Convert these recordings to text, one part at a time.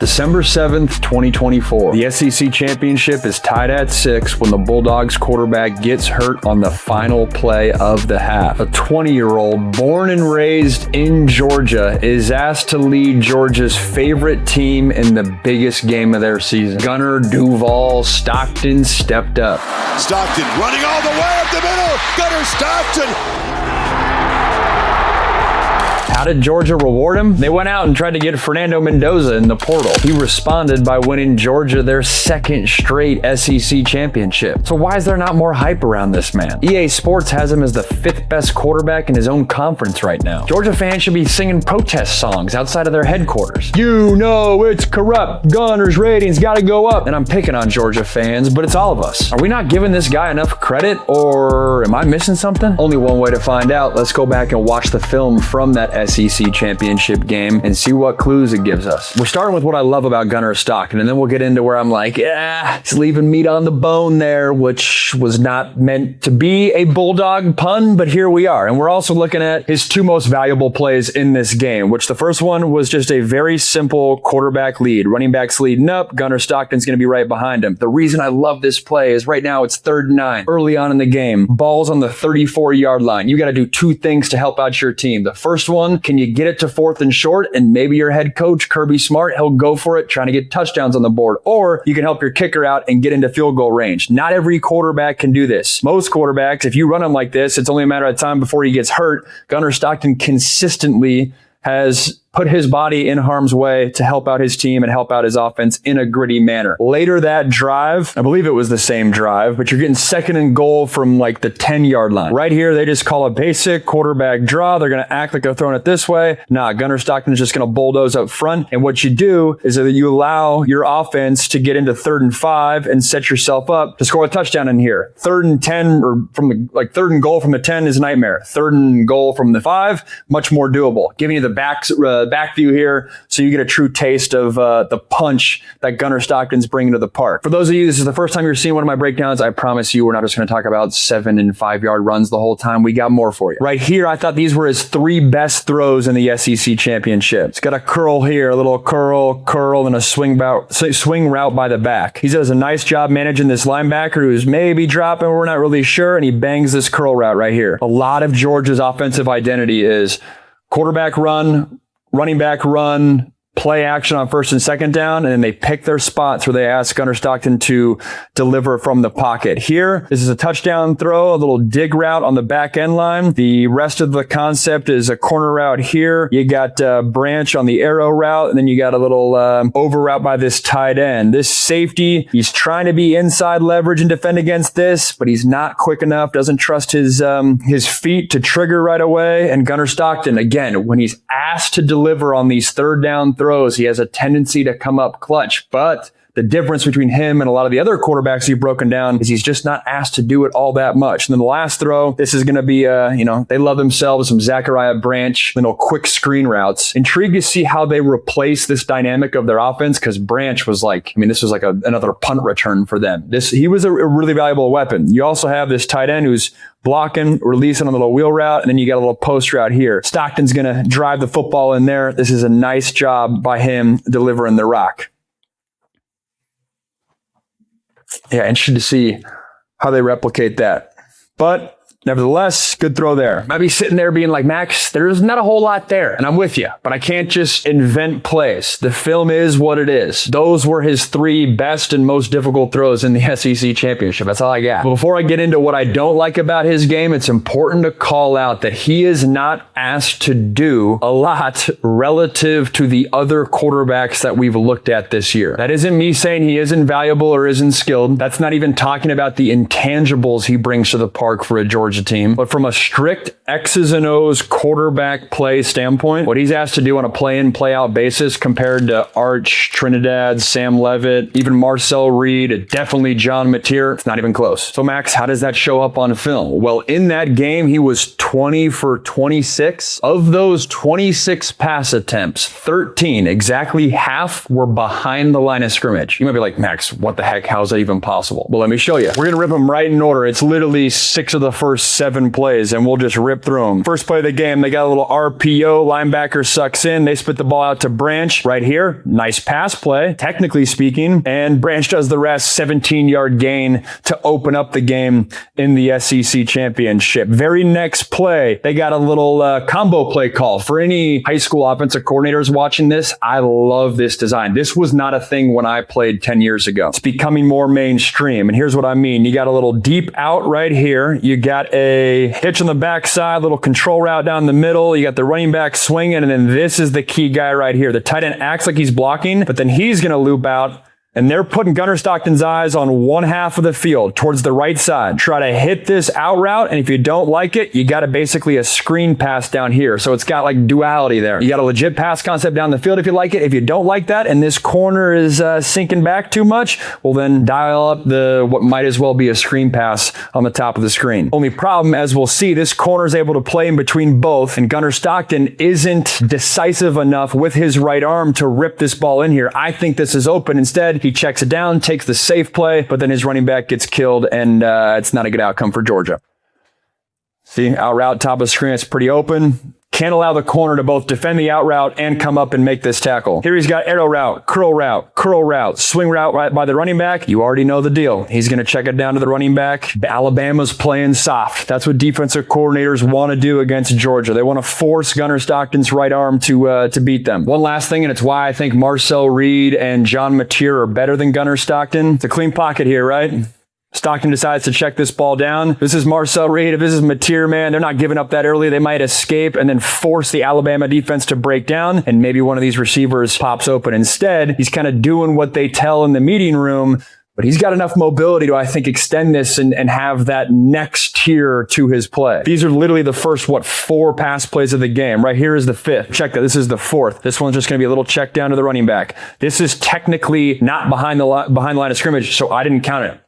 December 7th, 2024. The SEC Championship is tied at 6 when the Bulldogs quarterback gets hurt on the final play of the half. A 20-year-old born and raised in Georgia is asked to lead Georgia's favorite team in the biggest game of their season. Gunner Duval Stockton stepped up. Stockton running all the way up the middle. Gunner Stockton. How did Georgia reward him? They went out and tried to get Fernando Mendoza in the portal. He responded by winning Georgia their second straight SEC championship. So why is there not more hype around this man? EA Sports has him as the 5th best quarterback in his own conference right now. Georgia fans should be singing protest songs outside of their headquarters. You know it's corrupt. Gunner's ratings gotta go up. And I'm picking on Georgia fans, but it's all of us. Are we not giving this guy enough credit, or am I missing something? Only one way to find out. Let's go back and watch the film from that SEC championship game and see what clues it gives us. We're starting with what I love about Gunner Stockton, and then we'll get into where I'm like, he's leaving meat on the bone there, which was not meant to be a Bulldog pun, but here we are. And we're also looking at his two most valuable plays in this game, which the first one was just a very simple quarterback lead. Running back's leading up, Gunner Stockton's going to be right behind him. The reason I love this play is right now it's 3rd and 9. Early on in the game, ball's on the 34-yard line. You got to do two things to help out your team. The first one, can you get it to 4th and short, and maybe your head coach, Kirby Smart, he'll go for it, trying to get touchdowns on the board. Or you can help your kicker out and get into field goal range. Not every quarterback can do this. Most quarterbacks, if you run him like this, it's only a matter of time before he gets hurt. Gunner Stockton consistently has put his body in harm's way to help out his team and help out his offense in a gritty manner. Later that drive, I believe it was the same drive, but you're getting 2nd and goal from like the 10-yard line. Right here, they just call a basic quarterback draw. They're going to act like they're throwing it this way. Nah, Gunner Stockton is just going to bulldoze up front. And what you do is that you allow your offense to get into 3rd and 5 and set yourself up to score a touchdown in here. 3rd and 10, or from the 3rd and goal from the 10 is a nightmare. 3rd and goal from the 5, much more doable. Giving you the back view here, so you get a true taste of the punch that Gunner Stockton's bringing to the park. For those of you, this is the first time you're seeing one of my breakdowns, I promise you we're not just going to talk about 7 and 5-yard runs the whole time. We got more for you. Right here, I thought these were his 3 best throws in the SEC championship. It's got a curl here, a little curl, and a swing route by the back. He does a nice job managing this linebacker who's maybe dropping, we're not really sure, and he bangs this curl route right here. A lot of Georgia's offensive identity is quarterback run, running back run, play action on 1st and 2nd down, and then they pick their spots where they ask Gunner Stockton to deliver from the pocket. Here, this is a touchdown throw, a little dig route on the back end line. The rest of the concept is a corner route here. You got branch on the arrow route, and then you got a little over route by this tight end. This safety, he's trying to be inside leverage and defend against this, but he's not quick enough, doesn't trust his feet to trigger right away. And Gunner Stockton, again, when he's asked to deliver on these 3rd down throws, he has a tendency to come up clutch. But the difference between him and a lot of the other quarterbacks he's broken down is he's just not asked to do it all that much. And then the last throw, this is going to be, they love themselves some Zachariah Branch, little quick screen routes. Intrigued to see how they replace this dynamic of their offense, because Branch was this was like another punt return for them. He was a really valuable weapon. You also have this tight end who's blocking, releasing on a little wheel route, and then you got a little post route here. Stockton's going to drive the football in there. This is a nice job by him delivering the rock. Yeah, interested to see how they replicate that. But nevertheless, good throw there. Might be sitting there being like, Max, there's not a whole lot there. And I'm with you, but I can't just invent plays. The film is what it is. Those were his 3 best and most difficult throws in the SEC championship. That's all I got. But before I get into what I don't like about his game, it's important to call out that he is not asked to do a lot relative to the other quarterbacks that we've looked at this year. That isn't me saying he isn't valuable or isn't skilled. That's not even talking about the intangibles he brings to the park for a Georgia team. But from a strict X's and O's quarterback play standpoint, what he's asked to do on a play-in, play-out basis compared to Arch, Trinidad, Sam Levitt, even Marcel Reed, definitely John Mateer, it's not even close. So Max, how does that show up on film? Well, in that game, he was 20 for 26. Of those 26 pass attempts, 13, exactly half, were behind the line of scrimmage. You might be like, Max, what the heck? How is that even possible? Well, let me show you. We're going to rip them right in order. It's literally 6 of the first first 7 plays, and we'll just rip through them. First play of the game, they got a little RPO. Linebacker sucks in. They split the ball out to Branch right here. Nice pass play, technically speaking. And Branch does the rest, 17-yard gain to open up the game in the SEC championship. Very next play, they got a little combo play call. For any high school offensive coordinators watching this, I love this design. This was not a thing when I played 10 years ago. It's becoming more mainstream. And here's what I mean. You got a little deep out right here. You got a hitch on the backside, little control route down the middle. You got the running back swinging, and then this is the key guy right here. The tight end acts like he's blocking, but then he's going to loop out. And they're putting Gunnar Stockton's eyes on one half of the field towards the right side. Try to hit this out route, and if you don't like it, you got basically a screen pass down here. So it's got like duality there. You got a legit pass concept down the field if you like it. If you don't like that, and this corner is sinking back too much, well then dial up what might as well be a screen pass on the top of the screen. Only problem, as we'll see, this corner is able to play in between both, and Gunnar Stockton isn't decisive enough with his right arm to rip this ball in here. I think this is open. Instead, he checks it down, takes the safe play, but then his running back gets killed, and it's not a good outcome for Georgia. See, out route, top of the screen, it's pretty open. Can't allow the corner to both defend the out route and come up and make this tackle. Here he's got arrow route, curl route, swing route right by the running back. You already know the deal. He's going to check it down to the running back. Alabama's playing soft. That's what defensive coordinators want to do against Georgia. They want to force Gunnar Stockton's right arm to beat them. One last thing, and it's why I think Marcel Reed and John Mateer are better than Gunnar Stockton. It's a clean pocket here, right? Stockton decides to check this ball down. This is Marcel Reed. If this is Mateer, man, they're not giving up that early. They might escape and then force the Alabama defense to break down, and maybe one of these receivers pops open. Instead, he's kind of doing what they tell in the meeting room, but he's got enough mobility to, I think, extend this and have that next tier to his play. These are literally the first, 4 pass plays of the game. Right here is the 5th. Check that. This is the 4th. This one's just going to be a little check down to the running back. This is technically not behind the line of scrimmage, so I didn't count it.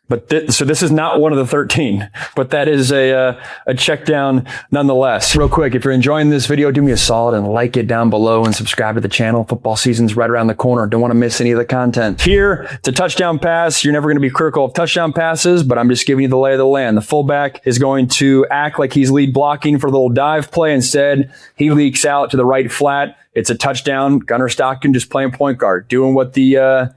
But so this is not one of the 13, but that is a check down nonetheless. Real quick, if you're enjoying this video, do me a solid and like it down below and subscribe to the channel. Football season's right around the corner. Don't want to miss any of the content. Here, it's a touchdown pass. You're never going to be critical of touchdown passes, but I'm just giving you the lay of the land. The fullback is going to act like he's lead blocking for the little dive play. Instead, he leaks out to the right flat. It's a touchdown. Gunnar Stockton just playing point guard, doing what the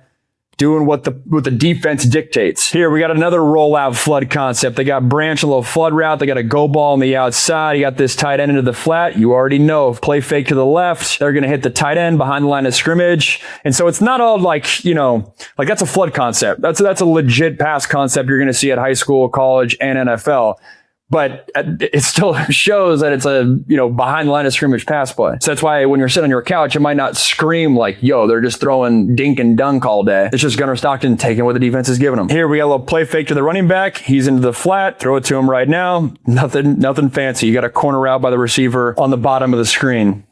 defense dictates. Here, we got another rollout flood concept. They got Branch, a little flood route. They got a go ball on the outside. You got this tight end into the flat. You already know. Play fake to the left. They're going to hit the tight end behind the line of scrimmage. And so it's not all like that's a flood concept. That's a legit pass concept you're going to see at high school, college, and NFL. But it still shows that it's a, behind the line of scrimmage pass play. So that's why when you're sitting on your couch, it might not scream like, yo, they're just throwing dink and dunk all day. It's just Gunnar Stockton taking what the defense is giving him. Here we got a little play fake to the running back. He's into the flat. Throw it to him right now. Nothing fancy. You got a corner route by the receiver on the bottom of the screen.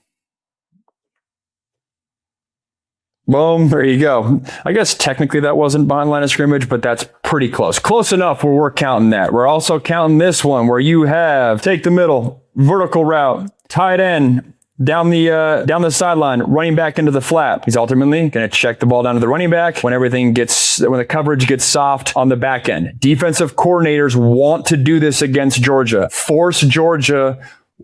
Boom, there you go. I guess technically that wasn't behind line of scrimmage, but that's pretty close. Close enough where we're counting that. We're also counting this one where you have take the middle, vertical route, tight end, down the sideline, running back into the flat. He's ultimately going to check the ball down to the running back when the coverage gets soft on the back end. Defensive coordinators want to do this against Georgia. Force Georgia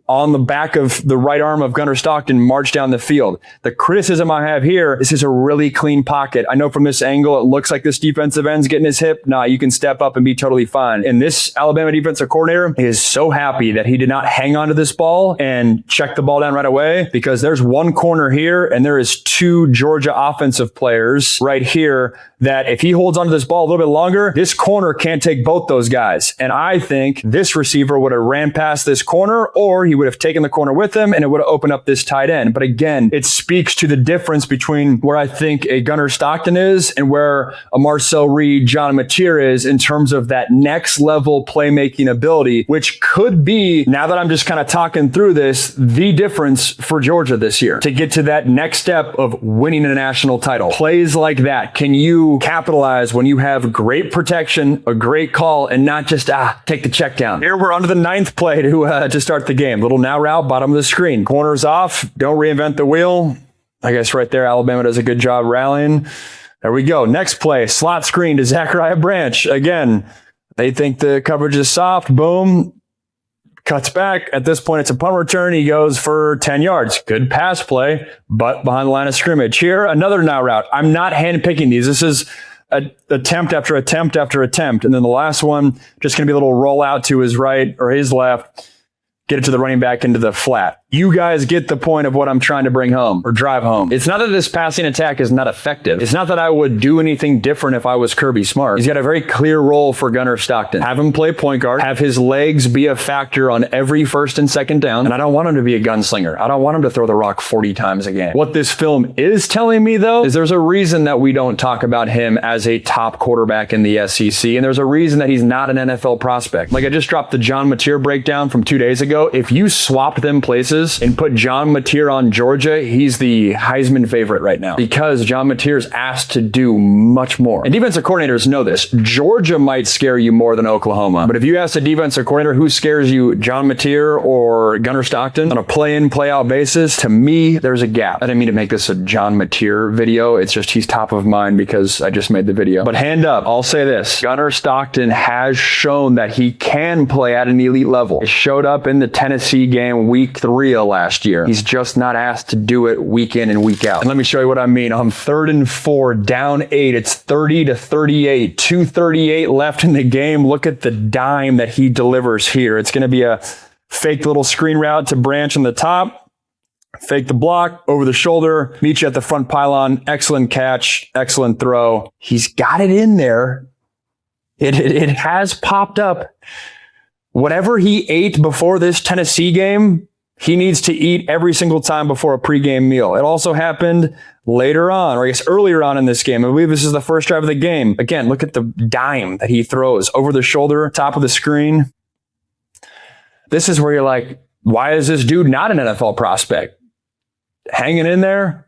on the back of the right arm of Gunnar Stockton, march down the field. The criticism I have here, this is a really clean pocket. I know from this angle, it looks like this defensive end's getting his hip. Nah, you can step up and be totally fine. And this Alabama defensive coordinator is so happy that he did not hang on to this ball and check the ball down right away, because there's one corner here and there is 2 Georgia offensive players right here that if he holds onto this ball a little bit longer, this corner can't take both those guys. And I think this receiver would have ran past this corner, or he would have taken the corner with him and it would have opened up this tight end. But again, it speaks to the difference between where I think a Gunnar Stockton is and where a Marcel Reed, John Mateer is in terms of that next level playmaking ability, which could be, now that I'm just kind of talking through this, the difference for Georgia this year to get to that next step of winning a national title. Plays like that. Can you capitalize when you have great protection, a great call, and not just, take the check down? Here we're on to the 9th play to start the game. Little now route, bottom of the screen. Corners off. Don't reinvent the wheel. I guess right there, Alabama does a good job rallying. There we go. Next play, slot screen to Zachariah Branch. Again, They think the coverage is soft. Boom. Cuts back. At this point, it's a punt return. He goes for 10 yards. Good pass play, but behind the line of scrimmage. Here, another now route. I'm not handpicking these. This is attempt after attempt after attempt. And then the last one, just going to be a little rollout to his right or his left. Get it to the running back into the flat. You guys get the point of what I'm trying to bring home or drive home. It's not that this passing attack is not effective. It's not that I would do anything different if I was Kirby Smart. He's got a very clear role for Gunnar Stockton. Have him play point guard, have his legs be a factor on every first and second down. And I don't want him to be a gunslinger. I don't want him to throw the rock 40 times a game. What this film is telling me, though, is there's a reason that we don't talk about him as a top quarterback in the SEC. And there's a reason that he's not an NFL prospect. Like I just dropped the John Mateer breakdown from 2 days ago. If you swapped them places and put John Mateer on Georgia, he's the Heisman favorite right now because John Mateer's asked to do much more. And defensive coordinators know this. Georgia might scare you more than Oklahoma. But if you ask a defensive coordinator who scares you, John Mateer or Gunnar Stockton on a play-in, play-out basis, to me, there's a gap. I didn't mean to make this a John Mateer video. It's just he's top of mind because I just made the video. But hand up, I'll say this. Gunnar Stockton has shown that he can play at an elite level. It showed up in the Tennessee game week 3 of last year. He's just not asked to do it week in and week out. And let me show you what I mean. On 3rd and 4, down 8, it's 30-38, 2:38 left in the game. Look at the dime that he delivers here. It's going to be a fake little screen route to Branch on the top. Fake the block, over the shoulder, meet you at the front pylon. Excellent catch, excellent throw. He's got it in there. It has popped up. Whatever he ate before this Tennessee game, he needs to eat every single time before a pregame meal. It also happened later on, or I guess earlier on in this game. I believe this is the first drive of the game. Again, look at the dime that he throws over the shoulder, top of the screen. This is where you're like, why is this dude not an NFL prospect? Hanging in there,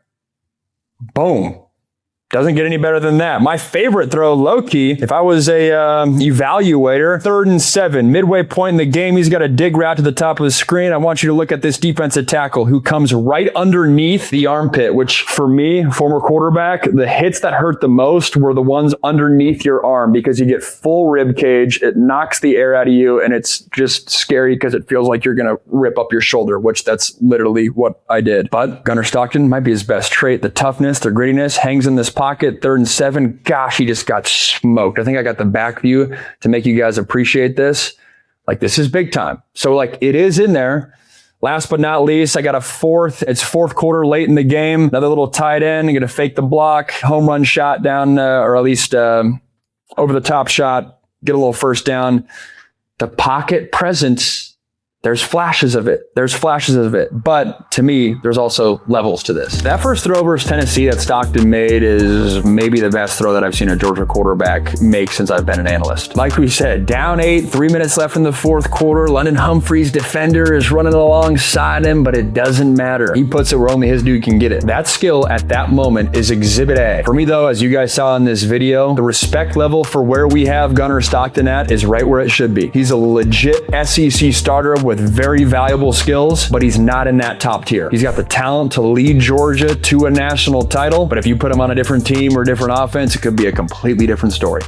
boom. Doesn't get any better than that. My favorite throw, low-key, if I was a evaluator, 3rd and 7, midway point in the game, he's got a dig route to the top of the screen. I want you to look at this defensive tackle who comes right underneath the armpit, which for me, former quarterback, the hits that hurt the most were the ones underneath your arm because you get full rib cage, it knocks the air out of you, and it's just scary because it feels like you're going to rip up your shoulder, which that's literally what I did. But Gunnar Stockton might be his best trait. The toughness, the grittiness, hangs in this pocket, 3rd and 7. Gosh, he just got smoked. I think I got the back view to make you guys appreciate this. Like, this is big time. So, like, it is in there. Last but not least, I got it's 4th quarter late in the game. Another little tight end. I'm going to fake the block, home run shot down, or at least over the top shot, get a little first down. The pocket presence, there's flashes of it. But to me, there's also levels to this. That first throw versus Tennessee that Stockton made is maybe the best throw that I've seen a Georgia quarterback make since I've been an analyst. Like we said, down 8, 3 minutes left in the 4th quarter. London Humphrey's defender is running alongside him, but it doesn't matter. He puts it where only his dude can get it. That skill at that moment is Exhibit A. For me, though, as you guys saw in this video, the respect level for where we have Gunnar Stockton at is right where it should be. He's a legit SEC starter with very valuable skills, but he's not in that top tier. He's got the talent to lead Georgia to a national title, but if you put him on a different team or a different offense, it could be a completely different story.